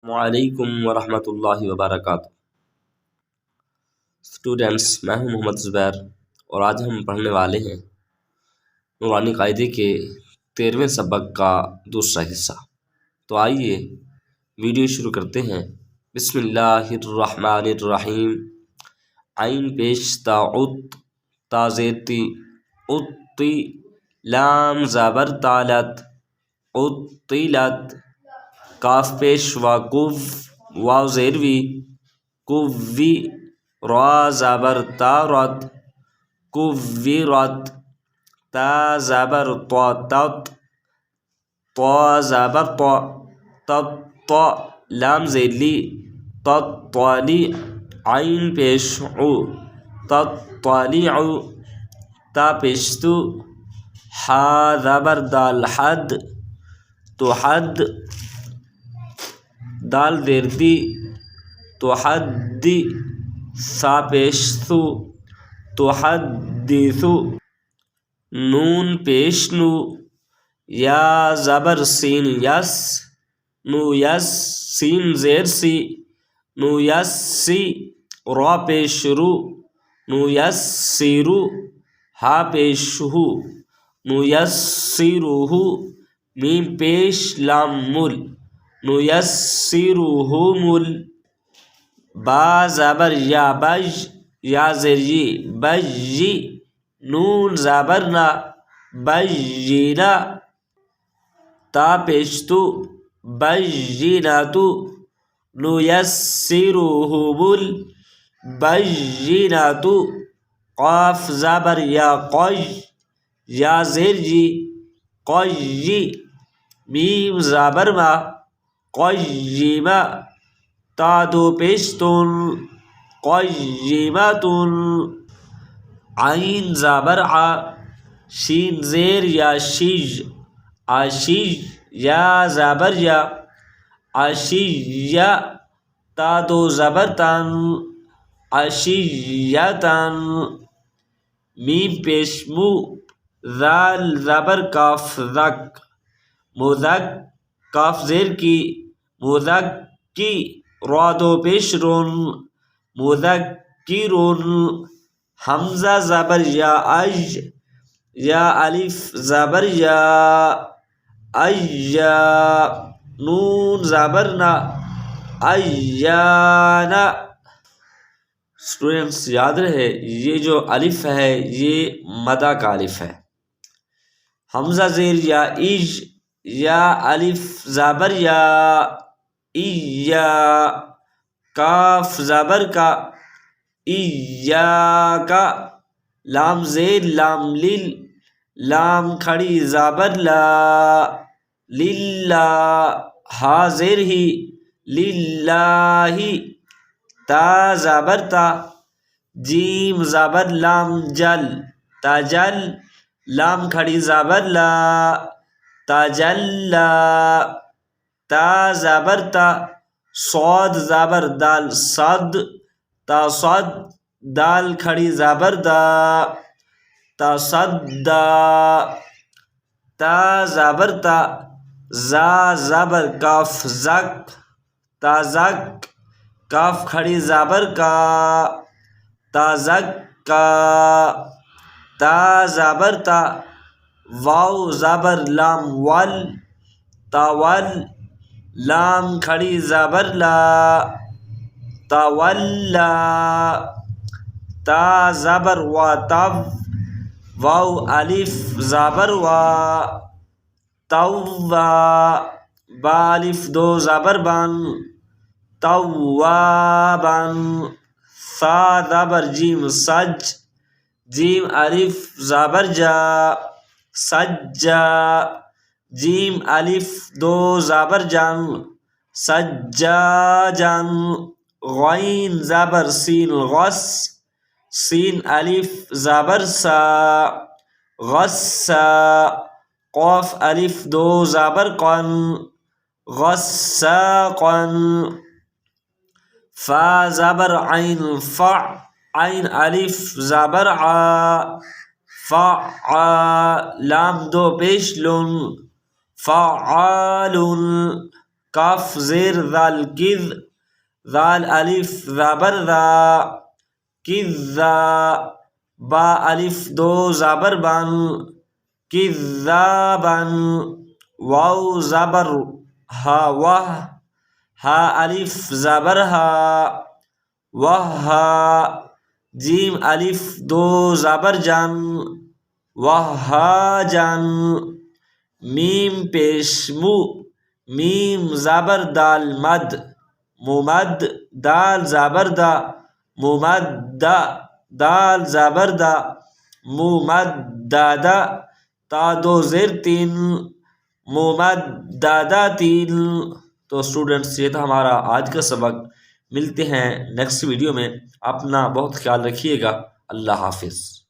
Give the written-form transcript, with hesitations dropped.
وعلیکم ورحمۃ اللہ وبرکاتہ۔ اسٹوڈینٹس، میں ہوں محمد زبیر اور آج ہم پڑھنے والے ہیں نورانی قاعدے کے 13ویں سبق کا دوسرا حصہ۔ تو آئیے ویڈیو شروع کرتے ہیں۔ بسم اللہ الرحمن الرحیم۔ عین پیش تا عط، تا زیر تی، عطی، لام زبر تالت، عطلت، کاف پیش واقوف، واو زیر وی، کووی، را زبر تارت، کوویرت، تا زبر طا تت، طا زبر طا، تت، لام زیر لی، تطلی، عین پیش عو، تطلع، تا پیش تو، حا زبر دال حد، تحد، دال زیر دی، تحدی، سا پیش ثو، تحدث، نون پیش نو، یا زبر سین یس، نو یس، سین زیر سی، نو یس سی، را پیش رو، نو یس سیرو، ہا پیش ہو، نو یس سیرو ہو، میم پیش لام مل، نو یس سیرو ہو مل، با زبر یا بج، یا زیر یی، بجی، نون زبر نا، بجینا، تا پیش تو، بجیناتو، نو یسرہم البجیناتو، قاف زبر یا قج، یا زیر جی، قجی، میم زبر ما، قیمہ، تا دو پیش تن، قیمتن، عین زبر ع، شین زیر یا شیج، عشیج، یا زبر یا، عشیہ، تا دو زبر تن، عشیتن، میم پیش مو، ذال زبر کاف ذک، مذک، کاف زیر کی، مذکی، را دو پیش رن، مذکرن، حمزہ زبر یا اج، یا الف زبر یا، ایا، نون زبر نا، ایانا۔ اسٹوڈینٹس یاد رہے یہ جو الف ہے یہ مدہ کا الف ہے۔ حمزہ زیر یا ایج، یا الف زبر یا، ایا، کاف زبر کا، ایاکا، لام زیر لام لیل، لام کھڑی زبر لا، للہ، ہا زیر ہی، للہ، تا زبر تا، جیم زبر لام جل، تجل، لام کھڑی زبر لا، تجلا، تا زبر تا، صاد زبر دال صد، تصد، دال کھڑی زبر دا، تصدا، تا زبر تا، زا زبر کاف زک، تزک، کاف کھڑی زبر کا، تزکا، تا زبر تا، واو زبر لام ول، تول، لام کھڑی زبر لا، تولا، تا زبر و تو، واو الف زبر و، توا، با الف دو زبر بن، توابن، سا زبر جیم سج، جیم الف زبر جا، سجا، جیم الف دو زبر جن، سجاجن، غین زبر سین غس، سین الف زبر سا، غسا، قاف الف دو زبر قن، غساقن، فا زبر عین فع، عین الف زبر ع، فع، لام دو پیش لن، فعال، کاف زیر ذال کذ، ذال الف زابر ذا، کذا، با الف دو زابر بن، کذابن، واو زبر ہا وہ، ہا الف زبر ہا، وہا، جیم الف دو زبر جن، وہا جن، میم پیش مو، میم زبر دال مد، ممد، دال زبر دا، ممدہ، دال زبر دا، ممددہ، تا دو زیر تین، ممدداتین۔ تو اسٹوڈنٹس یہ تھا ہمارا آج کا سبق، ملتے ہیں نیکسٹ ویڈیو میں، اپنا بہت خیال رکھیے گا، اللہ حافظ۔